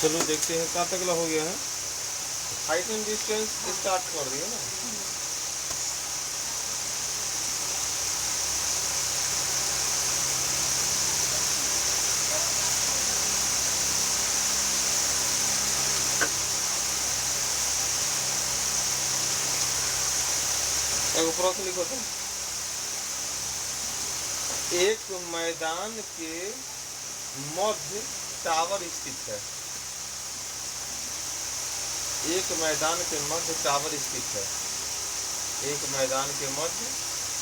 चलो देखते हैं कहाँ तक हो गया है। हाइट एंड डिस्टेंस स्टार्ट कर दिया ना। एक प्रश्न लिखो तो, एक मैदान के मध्य टावर स्थित है। एक मैदान के मध्य टावर स्थित है। एक मैदान के मध्य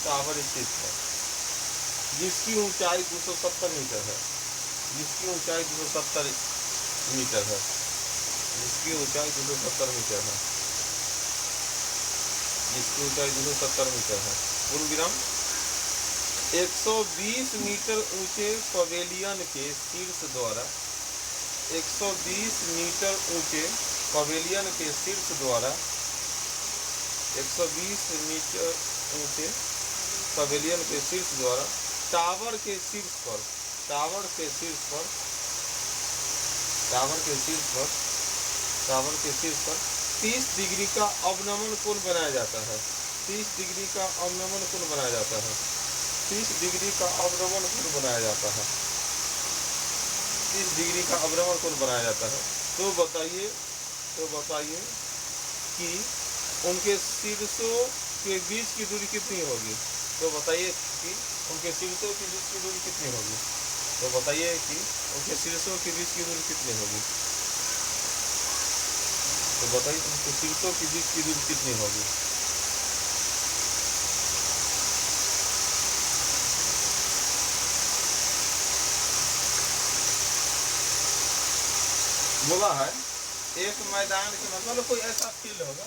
टावर स्थित है जिसकी ऊंचाई 270 मीटर है। जिसकी ऊंचाई 270 मीटर है। जिसकी ऊंचाई 270 मीटर है। जिसकी ऊंचाई 270 मीटर है। पूर्ण विराम। 120 मीटर ऊंचे पवेलियन के शीर्ष द्वारा 120 मीटर ऊंचे पवेलियन के शीर्ष द्वारा 120 मीटर ऊंचे पवेलियन के शीर्ष द्वारा टावर के शीर्ष पर टावर के शीर्ष पर टावर के शीर्ष पर टावर के शीर्ष पर 30 डिग्री का अवनमन कोण बनाया जाता है। 30 डिग्री का अवनमन कोण बनाया जाता है। 30 डिग्री का अवनमन कोण बनाया जाता है। 30 डिग्री का अवनमन कोण बनाया जाता है। तो बताइए कि उनके शीर्षों के बीच की दूरी कितनी होगी। तो बताइए कि उनके शीर्षों के बीच की दूरी कितनी होगी। तो बताइए कि उनके शीर्षों के बीच की दूरी कितनी होगी। तो बताइए उनके शीर्षों के बीच की दूरी कितनी होगी। बोला है एक मैदान के मतलब कोई ऐसा फील्ड होगा,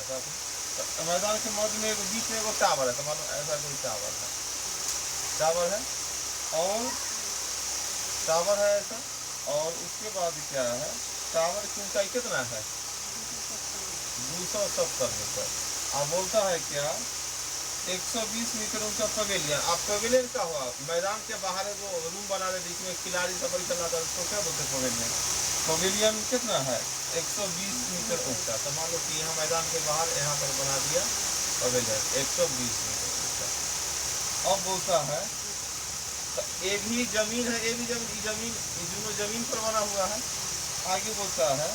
ऐसा तो मैदान के मध्य में बीच में एक टावर है। तो मानो ऐसा कोई टावर है और टावर है ऐसा। और उसके बाद क्या है, टावर की ऊंचाई कितना है 270 मीटर। अब बोलता है क्या 120 मीटर ऊंचा पवेलियन। अब पवेलियन क्या हुआ, मैदान के बाहर वो रूम बना रहे बीच में खिलाड़ी सब चला था, उसको क्या बोलते पवेलियन। पवेलियन कितना है 120 मीटर ऊंचा। तो मान लो कि यहाँ मैदान के बाहर यहाँ पर बना दिया पवेलियन 120 मीटर ऊंचा। अब बोलता है तो ये भी जमीन है, ये भी जमीन दोनों जमीन पर बना हुआ है। आगे बोलता है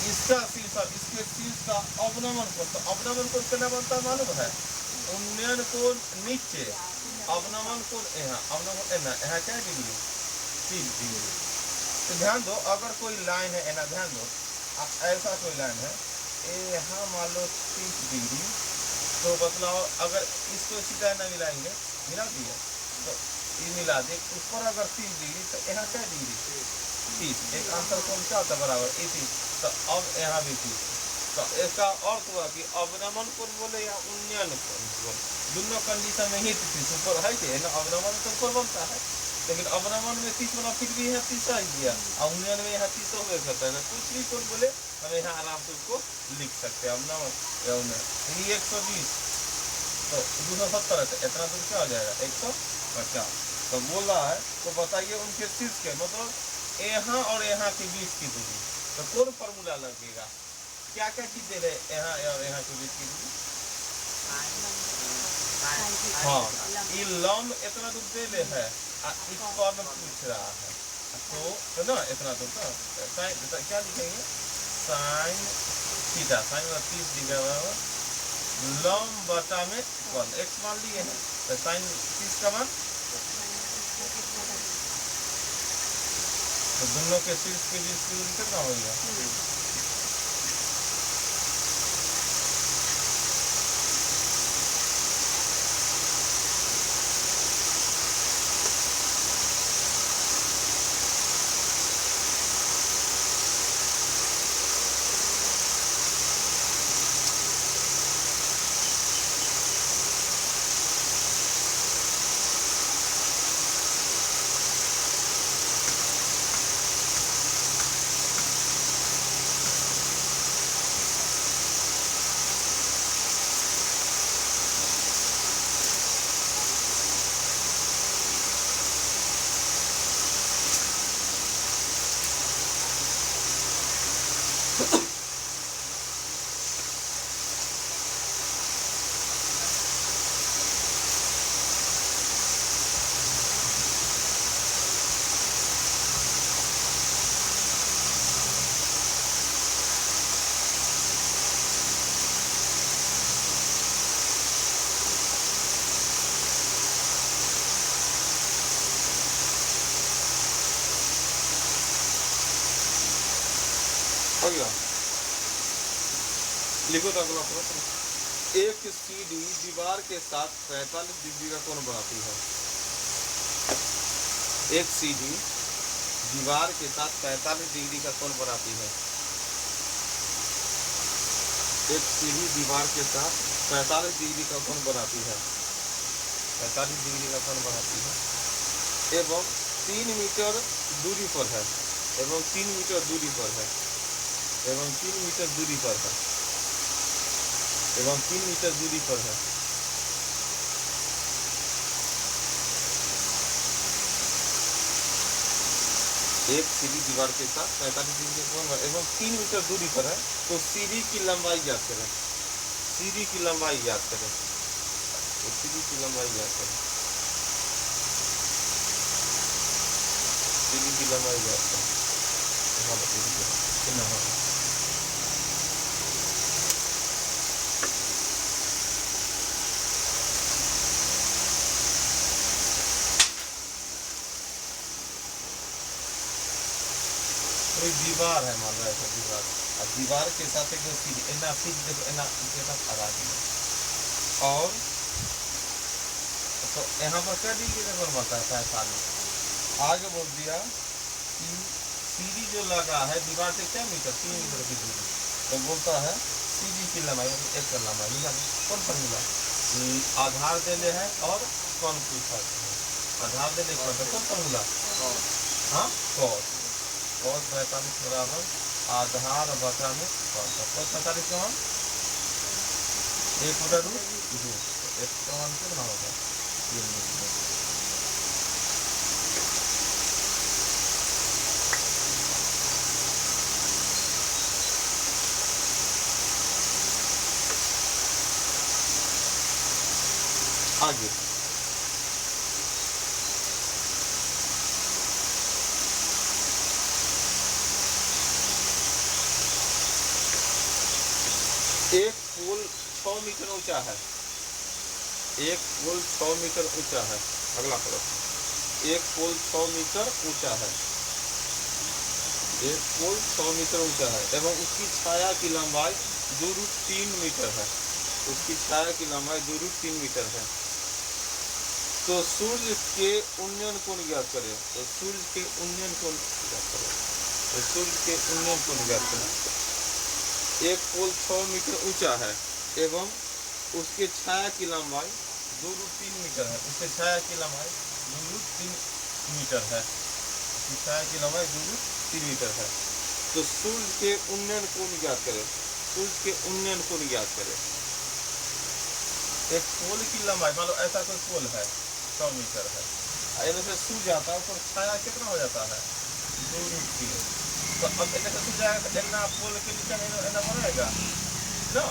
इसका शीर्ष इसके शीर्ष का अवनमन कोण। तो अवनमन कोण कितना बनता है मालूम है, उन्नयन कोण नीचे, अवनमन कोण यहाँ, अवनमन यहाँ क्या डिग्री 30 डिग्री। तो ध्यान दो अगर कोई लाइन है ना, ध्यान दो ऐसा कोई लाइन है यहाँ मान लो 30 डिग्री। तो बतलाओ अगर इसको सीधा ना मिलाएंगे, मिला दिया तो ये मिला दे ऊपर अगर 30 डिग्री तो यहाँ क्या डिग्री 30। एक अंतर कोण क्या होता है बराबर 80। तो अब यहाँ भी 30। तो इसका अर्थ हुआ कि अवनमन कोण बोले या उन्नयन कोण बोले, दोनों कंडीशन में ही 30 ऊपर है कि ना। अवनमन तो ऊपर बनता है लेकिन अवनमन में 30 बना फिर भी यहाँ 30 आ गया और उन्नयन में यहाँ 30 हो सकता है ना। कुछ भी कोण बोले हम यहाँ आराम से उसको लिख सकते हैं अवनमन या उन्नयन। ये 120 तो 270 है, इतना दूर क्या हो जाएगा 150। तो बोल रहा है तो बताइए उनके शीर्ष के मतलब यहाँ और यहाँ के बीच की दूरी। तो कौन फॉर्मूला लगेगा, क्या क्या चीज दे रहे यहाँ और यहाँ के बीच की दूरी। हाँ ये लंब इतना दूर दे ले है, इस कॉर्नर पूछ रहा है तो ना इतना दूर। तो साइन क्या लिखेंगे साइन थीटा, साइन 30 डिग्री बराबर लंब बटा में कॉन। एक्स मान लिए हैं तो साइन 30 का मान। तो दोनों के शीर्ष के बीच की दूरी कितना होगा। हो गया। लिखो तो अगला प्रश्न। एक सीढ़ी दीवार के साथ 45 डिग्री का कोण बनाती है। एक सीढ़ी दीवार के साथ 45 डिग्री का कोण बनाती है। एक सीढ़ी दीवार के साथ 45 डिग्री का कोण बनाती है। 45 डिग्री का कोण बनाती है एवं 3 मीटर दूरी पर है। एवं 3 मीटर दूरी पर है। एवं 3 मीटर दूरी पर है। एवं 3 मीटर दूरी पर है। एक सीढ़ी दीवार के साथ 45 डिग्री का कोण एवं 3 मीटर दूरी पर है, तो सीढ़ी की लंबाई ज्ञात करें। सीढ़ी की लंबाई ज्ञात करें। तो सीढ़ी की लंबाई ज्ञात करें। सीढ़ी की लंबाई ज्ञात करें। कितना होगा? कोई दीवार है, मान लो ऐसा दीवार, और दीवार के साथ एक सीढ़ी, इतना सीढ़ी देखो, इतना आधा दिया, और तो यहाँ पर क्या डिग्री का कोण बनता है? 45। आगे बोल दिया कि सीढ़ी जो लगा है दीवार से क्या मीटर, 3 मीटर की दूरी, तो बोलता है सीढ़ी की लंबाई एक का लंबाई मिला। कौन फॉर्मूला? आधार देने हैं और कौन पूछा है? आधार देने पर कौन फॉर्मूला? हाँ, कॉस। कॉस 45 बराबर आधार बटा में कॉस। कॉस 45 का मान 1 बटा रूट 2। एक का मान कितना होगा? 3 मीटर। आगे एक पुल 6 मीटर ऊंचा है। एक पुल 6 मीटर ऊंचा है। अगला प्रश्न। एक पुल 6 मीटर ऊंचा है। एक पुल 6 मीटर ऊंचा है एवं उसकी छाया की लंबाई 2√3 मीटर है। उसकी छाया की लंबाई 2√3 मीटर है। तो सूर्य के उन्नयन कोण ज्ञात करें। तो सूर्य के उन्नयन कोण ज्ञात करें। तो सूर्य के उन्नयन कोण ज्ञात करें। एक पोल 6 मीटर ऊंचा है एवं उसके छाया की लंबाई 2√3 मीटर है। उसके छाया की लंबाई 2√3 मीटर है। उसकी छाया की लंबाई 2√3 मीटर है। तो सूर्य के उन्नयन कोण ज्ञात करें। सूर्य के उन्नयन कोण ज्ञात करें। एक पोल की लंबाई, मान लो ऐसा कोई पोल है 100 मीटर है, इधर से सूर्य जाता है, ऊपर छाया कितना हो जाता है? 2√3। तो अब इधर से सूर्य जाएगा तो इतना पोल के नीचे इतना बनेगा ना,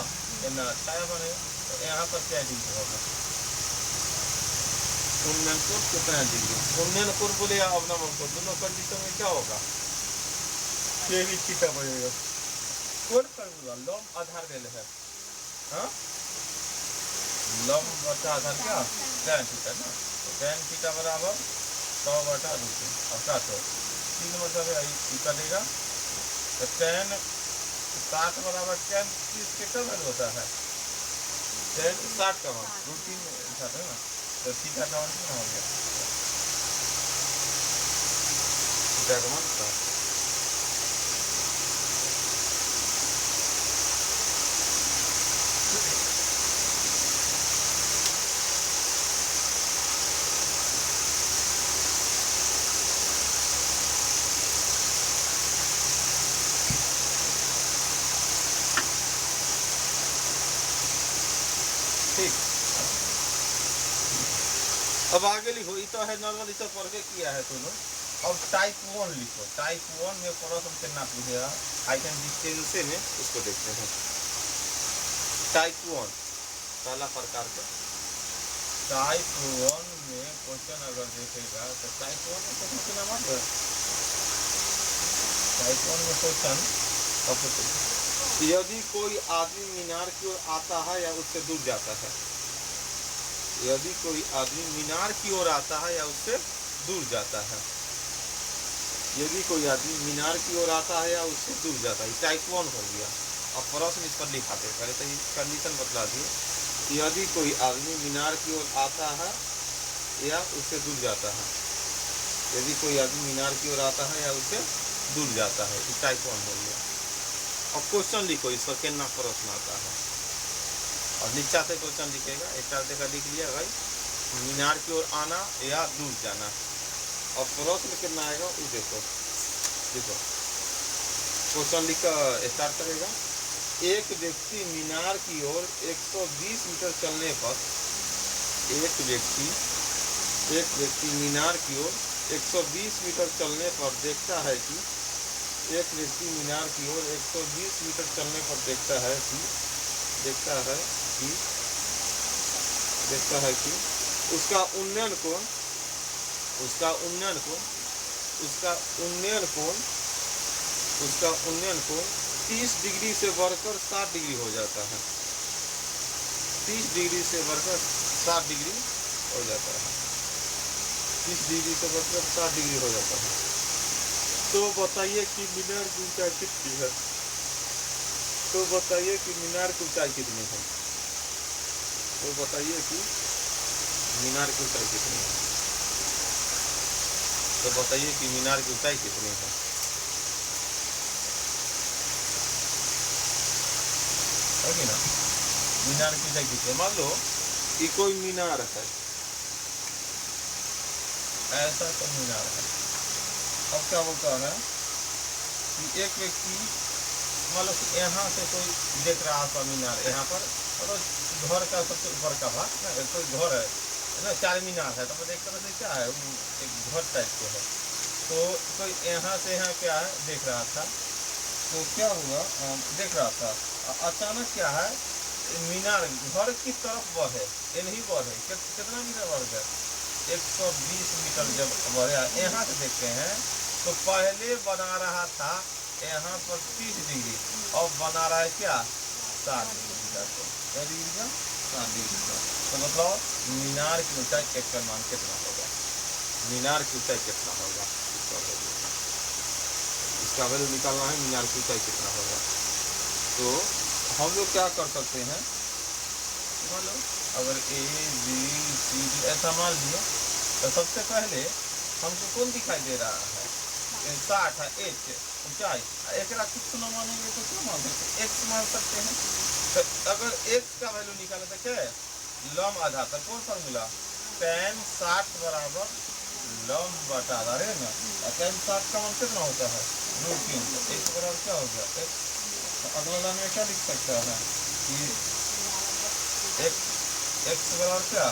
इतना छाया बनेगा। तो यहाँ पर क्या डिग्री होगा? उन्नयन कोण कितना डिग्री? उन्नयन कोण बोले या अवनमन कोण, दोनों कंडीशन में क्या होगा? ये भी थीटा बनेगा। कौन फॉर्मूला? लंब आधार ले है। हाँ, लंब बटा आधार क्या? tan थीटा ना। तो tan थीटा बराबर 100/√3। अब क्या तो 3 मतलब है कटेगा, तो tan 60 बराबर tan 30 कितना वैल्यू होता है? tan 60 का मान √3 है ना, तो थीटा का मान कितना हो गया? थीटा का मान 60। ठीक, अब आगे लिखो। ये तो है नॉर्मल, इसे पढ़ के किया है तुम। अब टाइप 1 लिखो। टाइप 1 में प्रश्न कितना पूछेगा, आइटम डिस्टेंस में उसको देखते हैं। टाइप 1 पहला प्रकार का। टाइप 1 में क्वेश्चन अगर देखेगा तो टाइप 1 में क्वेश्चन कितना मात्र है। टाइप 1 में क्वेश्चन, यदि कोई आदमी मीनार की ओर आता है या उससे दूर जाता है। यदि कोई आदमी मीनार की ओर आता है या उससे दूर जाता है। यदि कोई आदमी मीनार की ओर आता है या उससे दूर जाता है, टाइप 1 हो गया। अब प्रश्न इस पर लिखाते, पहले तो ये कंडीशन बतला दिए कि यदि कोई आदमी मीनार की ओर आता है या उससे दूर जाता है, यदि कोई आदमी मीनार की ओर आता है या उससे दूर जाता है, ये टाइप 1 हो गया। अब क्वेश्चन लिखो, इस पर कितना प्रश्न आता है। और नीचा से क्वेश्चन लिखेगा, एक जगह लिख लिया भाई, मीनार की ओर आना या दूर जाना। और प्रश्न कितना आएगा वो देखो, देखो क्वेश्चन लिख कर स्टार्ट करेगा। एक व्यक्ति मीनार की ओर 120 मीटर चलने पर, एक व्यक्ति मीनार की ओर 120 मीटर चलने पर देखता है कि, एक व्यक्ति मीनार की ओर 120 मीटर चलने पर देखता है कि उसका उन्नयन कोण 30 डिग्री से बढ़कर 60 डिग्री हो जाता है। 30 डिग्री से बढ़कर 60 डिग्री हो जाता है। 30 डिग्री से बढ़कर 60 डिग्री हो जाता है। तो बताइए कि मीनार की ऊंचाई कितनी है? तो बताइए कि मीनार की ऊंचाई कितनी है? तो बताइए कि मीनार की ऊंचाई कितनी है? तो बताइए कि मीनार की ऊंचाई कितनी है? है ना? मीनार की ऊंचाई कितनी है? मान लो कि कोई मीनार है, ऐसा तो मीनार है। अब क्या होता है कि एक व्यक्ति, मान लो यहाँ से कोई देख रहा था मीनार, यहाँ पर मतलब घर का सबसे ऊपर का भाग ना, कोई घर है ना, 4 मीनार है, तो मतलब एक तरह से क्या है, एक घर टाइप के है। तो कोई यहाँ से यहाँ क्या है देख रहा था, तो क्या हुआ, देख रहा था, अचानक क्या है, मीनार घर की तरफ बढ़े, नहीं बढ़े, कितना मीटर बढ़ गया? 120 मीटर जब बढ़ा, यहाँ से देखते हैं तो पहले बना रहा था यहाँ पर 30 डिग्री, अब बना रहा है क्या 60 डिग्री का, क्या डिग्री का 60 डिग्री का। तो मतलब मीनार की ऊंचाई का मान कितना होगा? मीनार की ऊंचाई कितना होगा? इसका वैल्यू निकालना है, मीनार की ऊंचाई कितना होगा। तो हम लोग क्या कर सकते हैं, मान लो अगर A B C D ऐसा मान लिया, तो सबसे पहले हमको कौन दिखाई दे रहा है? 60 है, H ऊंचाई। एक कुछ न मानेंगे तो क्या मान सकते हैं? X मान सकते हैं। तो अगर X का वैल्यू निकाले तो क्या है? लंब आधा, तो कौन फॉर्मूला? tan 60 बराबर लंब बटा आधा है ना। tan 60 का मान कितना होता है? √3। तो X बराबर क्या हो गया? X। तो अगला लाइन में क्या लिख सकता है कि X बराबर क्या?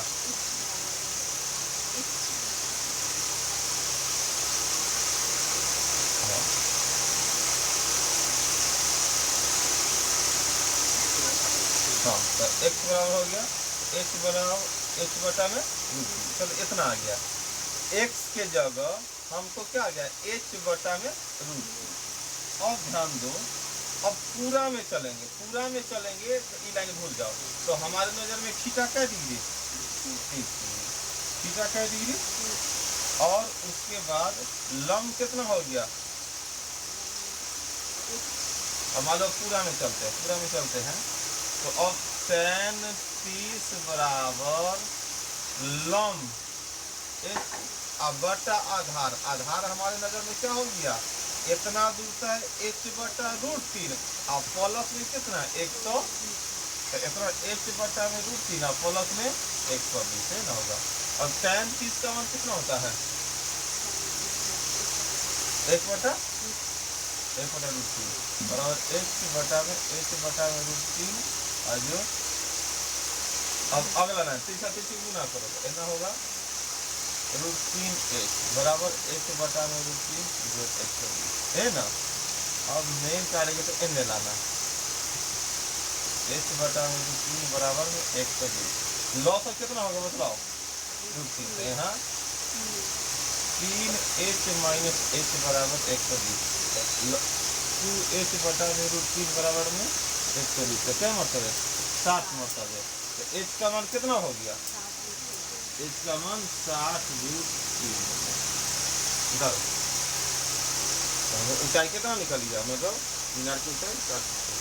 हाँ, तो x बराबर हो गया h बराबर h बटा में √3। चलो इतना आ गया। x के जगह हमको क्या आ गया? h बटा में √3। अब ध्यान दो, अब पूरा में चलेंगे तो ये लाइन भूल जाओ। तो हमारे नजर में थीटा क्या डिग्री? 30 डिग्री। थीटा क्या डिग्री? और उसके बाद लंब कितना हो गया? मान लो पूरा में चलते हैं तो अब tan 30 बराबर लंब बटा आधार। आधार हमारे नजर में क्या हो गया? इतना दूर का है h बटा √3 और प्लस में कितना 100, इतना h बटा में √3 और प्लस में 120 है ना होगा। और tan 30 का मान कितना होता है? 1 बटा √3 बराबर h बटा में √3। और जो अब अगला ना 3 गुना करो तो ऐसा होगा √3h बराबर h बटा में √3 जो 120 है ना। अब मेन कार्य तो n लाना, h बटा में √3 बराबर में 120। लॉस कितना होगा बताओ? √3। तो यहाँ 3h माइनस h बराबर 120, 2h बटा में √3 बराबर में 120। तो क्या मतलब है? 60 मतलब है। तो h का मान कितना हो गया? h का मान 60 √3 हो गया। ऊंचाई कितना निकालिएगा, मतलब मीनार की ऊंचाई 4 फीट।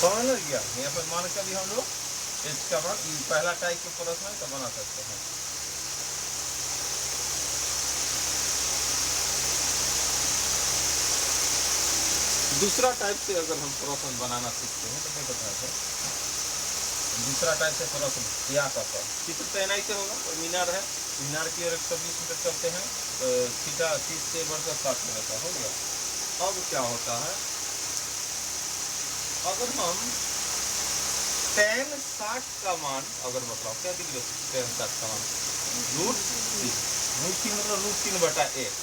समझ लग गया। यहाँ पर मान के भी हम लोग इसका पहला टाइप के प्रश्न तो बना सकते हैं। दूसरा टाइप से अगर हम प्रश्न बनाना सीखते हैं तो क्या बताया था, दूसरा टाइप से प्रश्न या चित्र तो एनआई से होगा। और मीनार है, मीनार की ओर 120 मीटर चलते हैं तो थीटा 30 से बढ़कर 60 मिनट का हो गया। अब क्या होता है, अगर हम tan 60 का मान अगर बताओ क्या दिख रहा है, tan 60 का मान √3 मतलब √3/1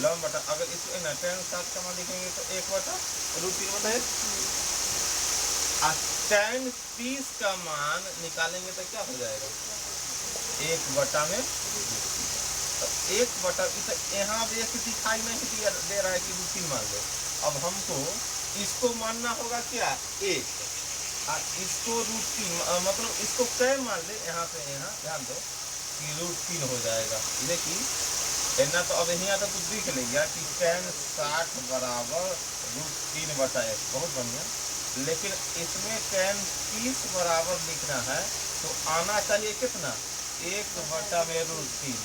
लंब बटा, अगर इसमें ना tan 60 का मान लिखेंगे तो 1/√3/1। tan 30 का मान निकालेंगे तो क्या हो जाएगा, 1/में। तो 1/, यहाँ एक दिखाई नहीं दे रहा है कि √3 मान लो। अब हमको इसको मानना होगा क्या, 1, और इसको √3 मतलब इसको क्या मान ले, यहाँ से यहाँ ध्यान दो कि √3 हो जाएगा। देखिए इतना तो अब यहाँ तो कुछ दिख लेंगे कि tan 60 बराबर √3/1, बहुत बढ़िया। लेकिन इसमें tan 30 बराबर लिखना है तो आना चाहिए कितना, 1/√3।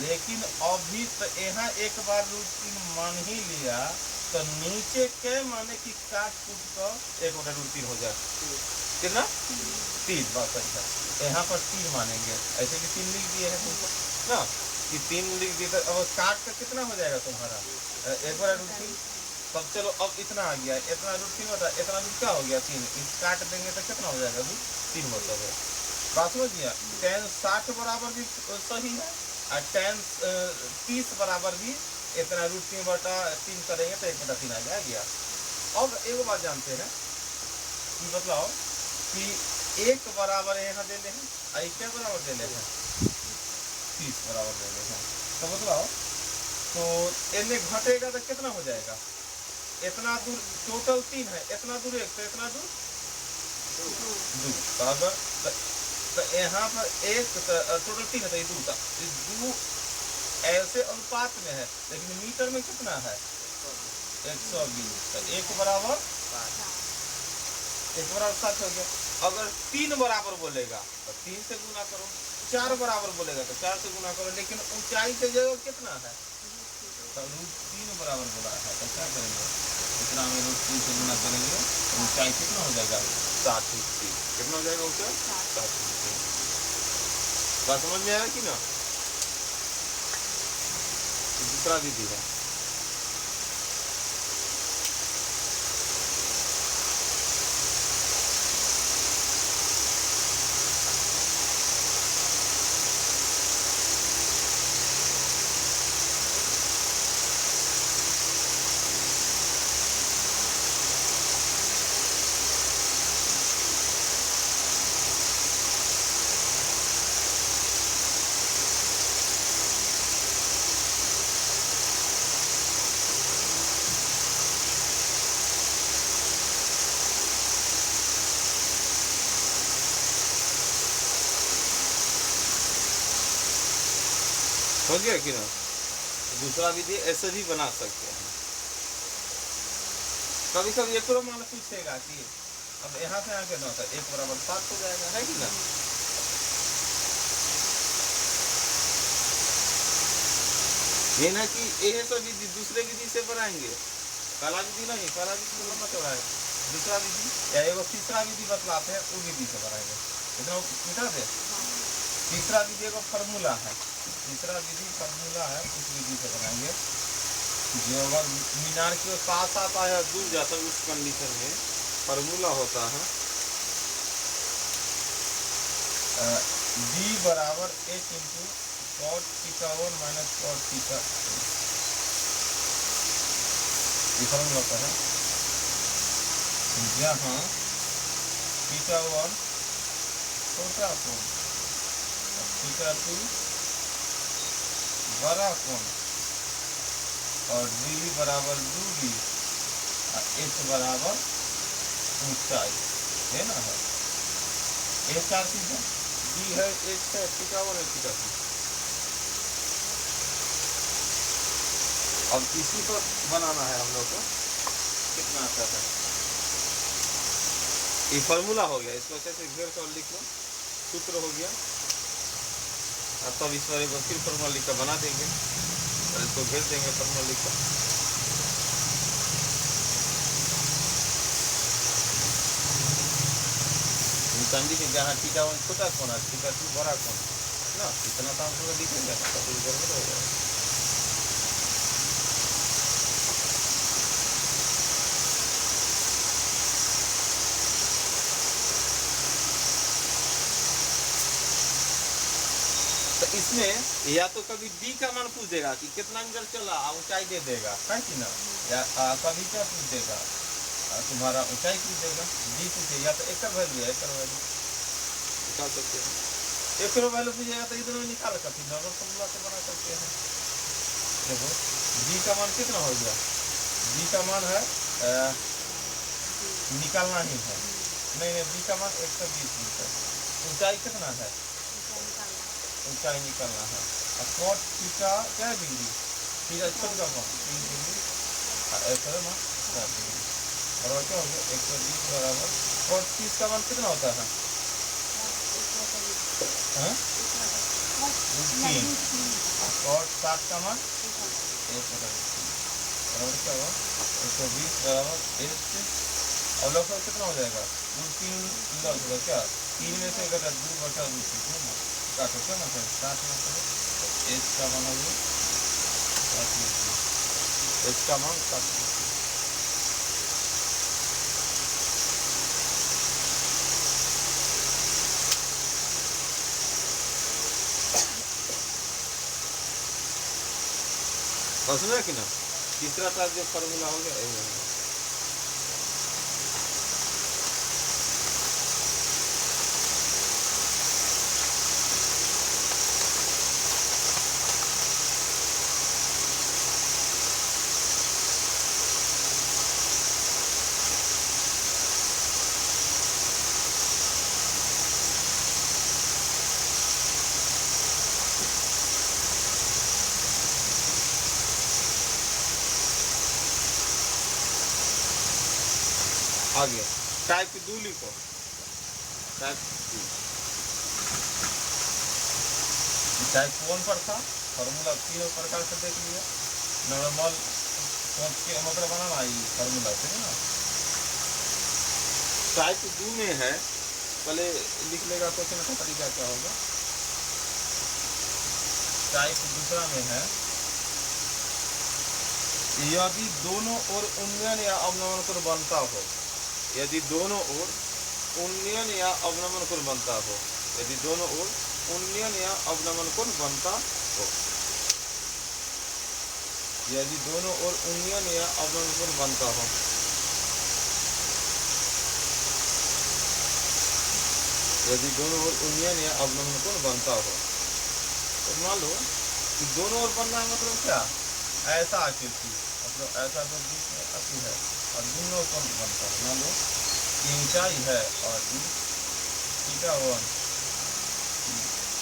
लेकिन अभी तो यहाँ एक बार √3 मान ही लिया तो नीचे क्या माने कि काट कूट कर 1/√3 हो जाए, कितना 3, बस अच्छा। यहाँ पर 3 मानेंगे, ऐसे भी 3 लिख दिए हैं तुमको ना कि 3 लिख दिए तो अब काट कर कितना हो जाएगा तुम्हारा 1/√3। तब चलो अब इतना आ गया, इतना √3 होता है, इतना क्या हो गया 3, इस काट देंगे तो कितना हो जाएगा 3 मतलब है। बात समझ गया। tan 60 बराबर भी सही है और tan 30 बराबर भी इतना √3/3 करेंगे तो 1/3 आ जाएगा। अब एक बात जानते हैं कि मतलब कि 1 बराबर यहाँ दे हैं, क्या बराबर दे हैं 30 बराबर दे हैं, तो बताओ तो इनमें घटेगा तो कितना हो जाएगा, इतना दूर टोटल 3 है, इतना दूर 1 तो इतना दूर 2, बराबर। तो यहाँ पर 1 टोटल 3 है तो 2 ऐसे अनुपात में है, लेकिन मीटर में कितना है 120। तो 1 बराबर 7 हो गया। अगर 3 बराबर बोलेगा तो 3 से गुना करो, 4 बराबर बोलेगा तो 4 से गुना करो, लेकिन ऊंचाई के जगह कितना है तो √3 बराबर बोला है तो क्या करेंगे, इतना में √3 से गुना करेंगे तो ऊंचाई कितना हो जाएगा 60 फीट। कितना हो जाएगा ऊंचाई 60 फीट। बात समझ में आया कि ना। दूसरा विधि है, हो गया कि ना। दूसरा विधि ऐसे भी बना सकते हैं। कभी कभी एक मान पूछेगा कि अब यहाँ से आके ना था 1 बराबर 7 हो जाएगा, है कि ना। ये ना कि यह सब विधि दूसरे विधि से बनाएंगे, पहला विधि नहीं, पहला विधि तो लंबा चौड़ा है। दूसरा विधि या एगो तीसरा विधि बतलाते हैं, वो विधि से बनाएंगे। इतना मिटा दे। तीसरा विधि एगो फार्मूला है, तीसरा विधि फार्मूला है, उस विधि से बनाएंगे। जो अगर मीनार के पास आता है दूर जाता है, उस कंडीशन में फार्मूला होता है d बराबर h into cot theta 1 minus cot theta 2। ये फार्मूला होता है जहाँ थीटा 1 छोटा कोण, थीटा 2 बड़ा कोण, और डी बराबर दूरी, एच बराबर ऊंचाई है ना, है ए चार चीजें, डी है, एच है, थीटा 1 है, थीटा 2। अब इसी पर बनाना है हम लोग को। कितना आता है ये फार्मूला हो गया, इसको अच्छे से घेर कर लिख लो, सूत्र हो गया। अब तब इस पर एक फिर फार्मूला लिखकर बना देंगे और इसको घेर देंगे फार्मूला लिखकर। समझी कि जहाँ थीटा 1 छोटा कोण है, थीटा 2 बड़ा कोण ना, इतना तो हमको दिखेगा ना, तो गड़बड़ हो जाएगा। तो इसमें या तो कभी d का मान पूछ देगा कि कितना मीटर चला, ऊंचाई दे देगा, है कि ना, या कभी क्या पूछ देगा, तुम्हारा ऊंचाई पूछ देगा, d पूछे, या तो एक वैल्यू है, एक वैल्यू निकाल सकते हैं, एक वैल्यू पूछेगा तो इधर निकाल कर फिर नॉर्मल फॉर्मूला से बना सकते हैं। देखो d का मान कितना हो गया, d का मान है निकालना ही है, नहीं d का मान 120 मीटर, ऊंचाई कितना है, ऊंचाई निकालना है। और cot थीटा क्या डिग्री, थीटा छोटा कौन 3 डिग्री, ऐसा ना 4 डिग्री, और क्या हो गया 120 बराबर cot 30 का मान कितना होता है, cot 60 का मान 1/3 बराबर क्या होगा 120 बराबर 1। और लोग कितना हो जाएगा, 3 लग होगा क्या, 3 में से अगर 2/√3 है ना, काटो क्या मतलब 60 में से h का मान हो गया 60, h का मान 60। समझ कि ना, तीसरा था जो फार्मूला हो गया। आगे टाइप 2 लिखो, टाइप 1 पर था फार्मूला 3 प्रकार से देख लिया, नॉर्मल सोच के मतलब बनाना ये फार्मूला से ना। टाइप 2 में है, पहले लिख लेगा क्वेश्चन का तरीका क्या होगा। टाइप दूसरा में है, यदि दोनों ओर उन्नयन या अवनमन कोण बनता हो, यदि दोनों ओर उन्नयन या अवनमन कोण बनता हो, यदि दोनों ओर उन्नयन या अवनमन कोण बनता हो, यदि दोनों ओर उन्नयन या अवनमन कोण बनता हो, यदि दोनों ओर उन्नयन या अवनमन कोण बनता हो, तो मान लो कि दोनों ओर बनना है मतलब क्या, ऐसा आकृति, मतलब ऐसा जो बीच में आती है और दोनों कोण बनता है। मान लो ऊंचाई है और थीटा 1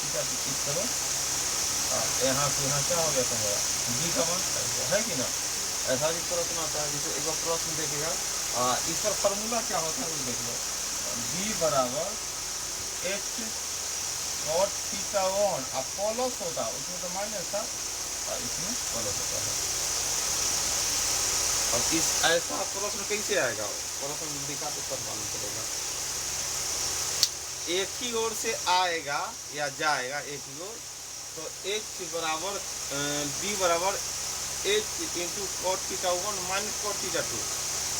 थीटा इस तरह, यहाँ से यहाँ क्या हो गया तुम्हारा d का मान है कि ना, ऐसा भी प्रश्न आता है। जैसे एक प्रश्न देखेगा, इस पर फार्मूला क्या होता है वो देख लो, d बराबर h cot थीटा 1, अब प्लस होता है उसमें तो माइनस था और इसमें प्लस होता है। अब इस ऐसा प्रश्न कैसे आएगा, प्रश्न दिखा तो सब मालूम चलेगा। एक ही ओर से आएगा या जाएगा एक ही ओर, तो h बराबर b बराबर h into cot theta 1 minus cot theta 2।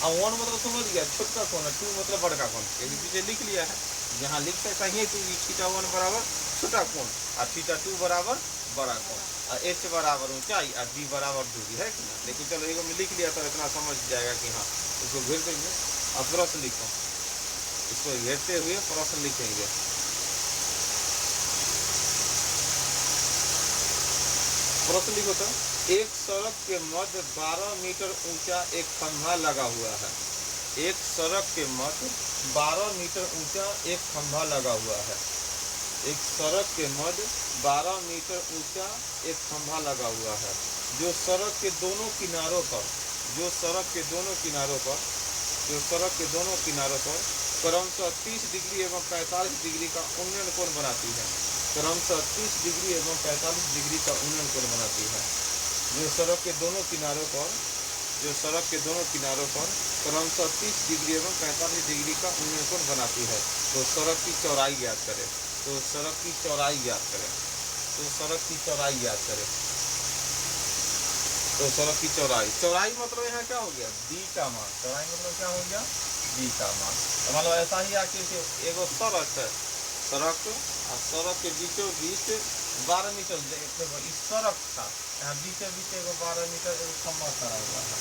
अब 1 मतलब समझ गया छोटा कोण है, 2 मतलब बड़का कोण, एक पीछे लिख लिया है, जहाँ लिख सकता है तो थीटा 1 बराबर छोटा कोण और थीटा 2 बराबर बड़ा कोण, और h बराबर ऊंचाई और b बराबर दूरी है कि ना। लेकिन चलो एक में लिख लिया तो इतना समझ जाएगा कि हाँ इसको घेर देंगे। अब प्रश्न लिखो, इसको घेरते हुए प्रश्न लिखेंगे। प्रश्न लिखो तो, एक सड़क के मध्य 12 मीटर ऊंचा एक खंभा लगा हुआ है। एक सड़क के मध्य 12 मीटर ऊंचा एक खंभा लगा हुआ है। एक सड़क के मध्य 12 मीटर ऊंचा एक खंभा लगा हुआ है, जो सड़क के दोनों किनारों पर क्रमशः 30 डिग्री एवं 45 डिग्री का उन्नयन कोण बनाती है। क्रमशः 30 डिग्री एवं 45 डिग्री का उन्नयन कोण बनाती है, जो सड़क के दोनों किनारों पर क्रमशः 30 डिग्री एवं 45 डिग्री का उन्नयन कोण बनाती है। तो सड़क की चौड़ाई ज्ञात करें। तो सड़क की चौड़ाई मतलब यहाँ क्या हो गया, d का मान। चौड़ाई मतलब क्या हो गया, d का मान। तो मतलब ऐसा ही आके एगो सड़क है, सड़क के बीचों बीच 12 मीटर इस सड़क था, यहाँ बीचों बीच एगो 12 मीटर एगो खंभा खड़ा हुआ है,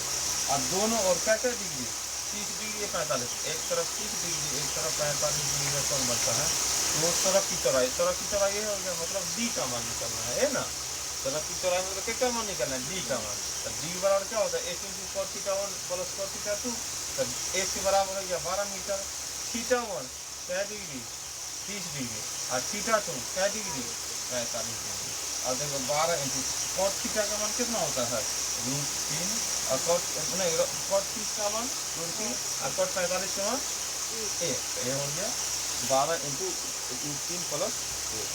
और दोनों ओर क्या डिग्री, 30 डिग्री 45, एक तरफ 30 डिग्री एक तरफ 45 डिग्री का कोण बनता है। तो सड़क की चौड़ाई ये हो गया, मतलब d का मान निकलना है ना। सड़क की चौड़ाई मतलब क्या मान निकलना है, d का मान। तो d बराबर क्या होता है, h into cot theta 1 plus cot theta 2। तो h बराबर हो गया 12 मीटर, थीटा 1 क्या डिग्री 30 डिग्री और थीटा 2 क्या डिग्री 45 डिग्री। और देखो 12 इंटू कॉट थीटा का मान कितना होता है, √3, और कॉट 30 का मान √3 और कॉट 45 का मान 1। ये हो गया 12 इंटू 3 प्लस 1।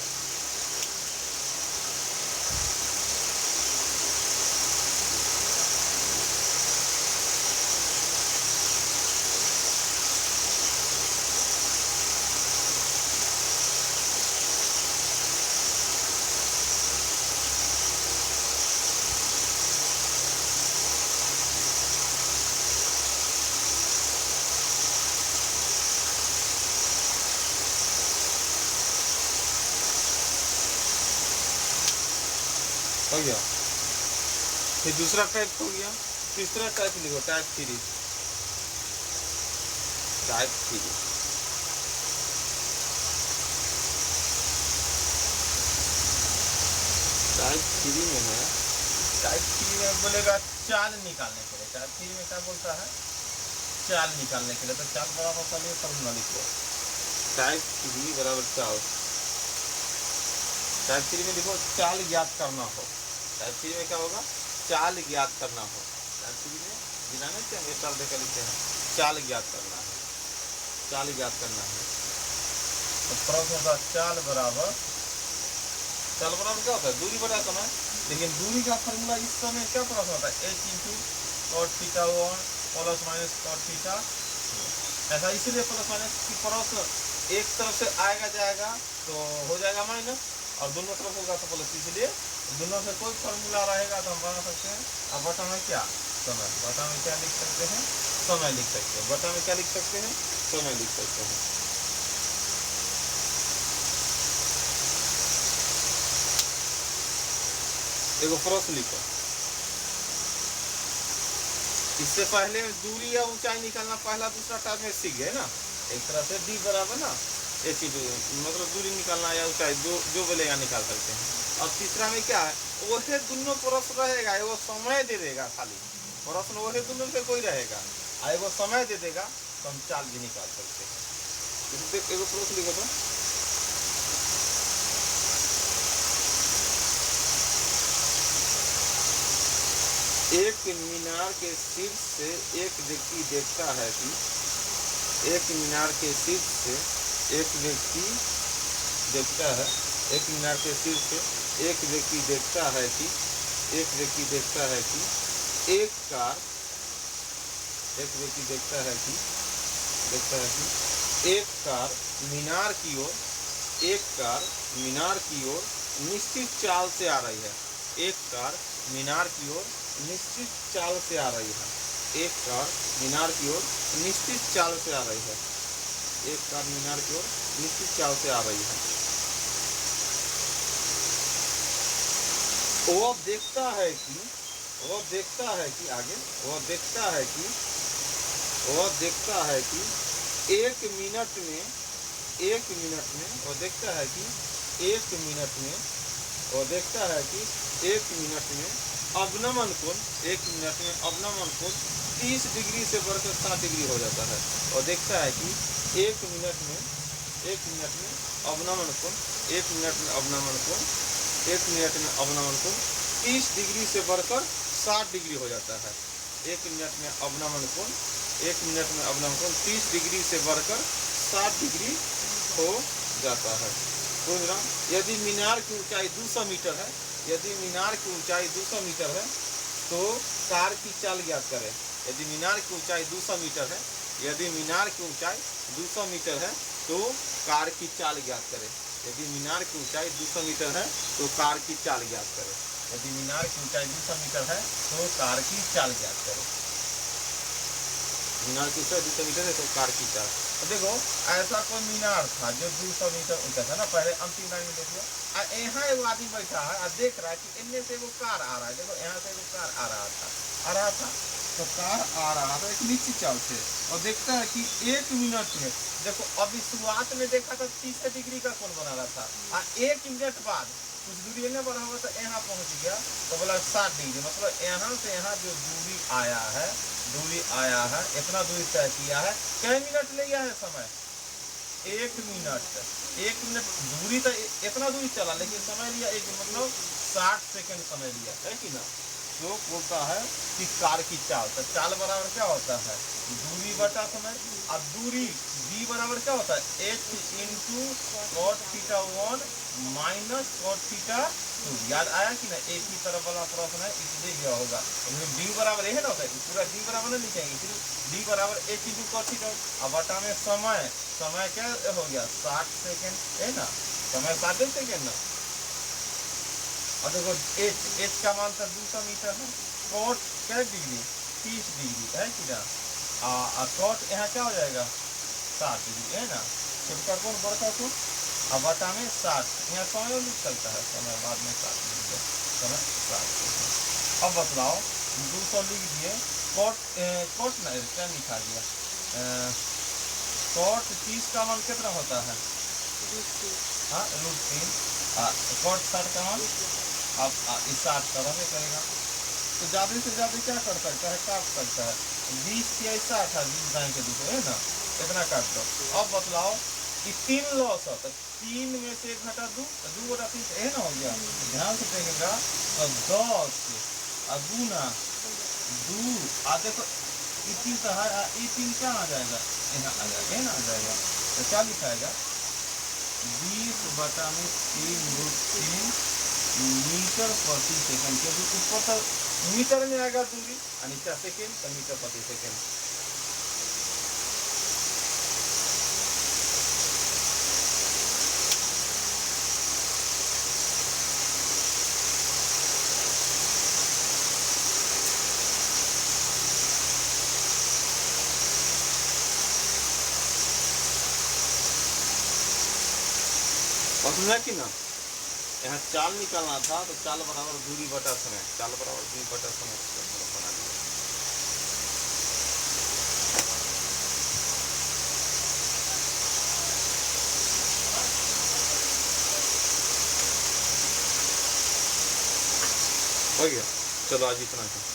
हो गया, फिर दूसरा टाइप हो गया, तीसरा टाइप लिखो, टाइप 3। टाइप 3 में है, टाइप 3 में बोलेगा चाल निकालने के लिए। टाइप 3 में क्या बोलता है, चाल निकालने के लिए। तो चाल बराबर का लिए फॉर्मूला लिखो, टाइप 3 बराबर चाल। टाइप 3 में लिखो चाल ज्ञात करना हो। टाइप 3 में क्या होगा, चाल ज्ञात करना हो। टाइप 3 में बिना नहीं चाहिए चाल देकर लिखते हैं, चाल ज्ञात करना है। तो प्रश्न होता चाल बराबर क्या होता है, दूरी बटा समय। लेकिन दूरी का फॉर्मूला इस समय क्या प्रश्न होता है, h into cot theta 1 plus minus cot theta 2। ऐसा इसीलिए प्लस माइनस की प्रश्न एक तरफ से आएगा जाएगा तो हो जाएगा माइनस, और दोनों तरफ होगा तो प्लस। इसलिए दोनों से कोई फॉर्मूला रहेगा तो हम बना सकते हैं। अब बटा में क्या, समय। बटा में क्या लिख सकते हैं, समय लिख सकते हैं। बटा में क्या लिख सकते हैं, समय लिख सकते हैं। देखो प्रश्न लिखो, इससे पहले दूरी या ऊंचाई निकालना पहला दूसरा टाइप में सीख गए ना। एक तरह से d बराबर ना h मतलब दूरी निकालना या ऊंचाई जो बोलेगा निकाल सकते हैं। और तीसरा में क्या है, वही दोनों प्रश्न रहेगा, वो समय दे देगा, खाली प्रश्न वही दोनों से कोई रहेगा, और वो समय दे देगा तो हम चाल भी निकाल सकते हैं। एगो प्रश्न लिखो तो, एक मीनार के शीर्ष से एक व्यक्ति देखता है कि एक मीनार के शीर्ष से एक व्यक्ति देखता है एक कार एक व्यक्ति देखता है कि एक कार मीनार की ओर निश्चित चाल से आ रही है। एक कार मीनार की ओर निश्चित चाल से आ रही है। एक कार मीनार की ओर निश्चित चाल से आ रही है। एक कार मीनार की ओर निश्चित चाल से आ रही है। वो देखता है कि एक मिनट में अवनमन कोण 30 डिग्री से बढ़कर 60 डिग्री हो जाता है। और देखता है कि एक मिनट में अवनमन कोण 30 डिग्री से बढ़कर 60 डिग्री हो जाता है। एक मिनट में अवनमन कोण 30 डिग्री से बढ़कर 60 डिग्री हो जाता है। यदि मीनार की ऊंचाई 200 मीटर है, तो कार की चाल ज्ञात करें। यदि मीनार की ऊंचाई 200 मीटर है, तो कार की चाल ज्ञात करें। यदि मीनार की ऊंचाई 200 मीटर है, तो कार की चाल ज्ञात करें। यदि मीनार की ऊंचाई 200 मीटर है, तो कार की चाल ज्ञात करें। मीनार की ऊंचाई 200 मीटर है, तो कार की चाल। तो देखो, ऐसा कोई मीनार था जो 200 मीटर ऊंचा था ना। पहले अंतिम लाइन में देखिए, यहाँ एगो आदमी बैठा है और देख रहा है कि इनमें से एगो कार आ रहा है। देखो, यहाँ से एगो कार आ रहा था, तो कार आ रहा था एक निश्चित चाल से। और देखता है कि एक मिनट में, देखो अभी शुरुआत में देखा था 30 डिग्री का कोण बना रहा था, और एक मिनट बाद कुछ दूरी में बढ़ा हुआ तो यहाँ पहुंच गया, तो बोला 60 डिग्री। मतलब यहाँ से यहाँ जो दूरी आया है, इतना दूरी तय किया है। कई मिनट लिया है समय? 1 मिनट। दूरी तो इतना दूरी चला, लेकिन समय लिया मतलब 60 सेकंड समय लिया है कि ना। जो बोलता है कि कार की चाल, तो चाल बराबर क्या होता है? दूरी बटा समय। और दूरी v बराबर क्या होता है? h into cot theta 1 minus cot theta 2। याद आया कि ना? एक ही तरफ वाला प्रश्न है, इसलिए गया होगा। d बराबर है ना, पूरा d बराबर नहीं लिखेंगे, सिर्फ d बराबर h इंटू cot थीटा। अब बटा में समय क्या हो गया? 60 सेकेंड है ना, समय 60 सेकेंड ना। और देखो h का मान था 200 मीटर है। cot क्या डिग्री? 30 डिग्री है कि ना। cot यहाँ क्या हो जाएगा? 60 डिग्री है ना। छोटका कोण बड़का कोण। अब बटा में 60, यहाँ समय लिख सकता है, समय बाद में 60 डिग्री, समय 60। अब बतलाओ, 200 लिख दिए। cot ना क्या लिखा गया? cot 30 का मान कितना होता है? हाँ, √3। cot 60 का मान अब इस 60 का रहे करेगा, तो ज्यादा से ज्यादा क्या कर सकता है? काट सकता है। 20 की 60 है, 20 दाएं के दूसरे है ना, इतना काट दो। अब बतलाओ कि 3 लॉस है, तो 3 में से 1 घटा 2, 2 बटा 3 है ना, हो गया। ध्यान से देखेगा तो 10 गुना 2। देखो ये 3 तो है, ये 3 क्या आ जाएगा? यहाँ आ जाएगा, है ना, आ जाएगा। तो क्या लिखाएगा? 20 बटा में 3√3 मीटर प्रति सेकंड। क्योंकि ऊपर तक मीटर में आएगा दूरी, और नीचे सेकंड, तो मीटर प्रति सेकंड। और सुना कि ना, यहाँ चाल निकालना था, तो चाल बराबर दूरी बटा समय, बना दिया। हो गया। चलो आज इतना था।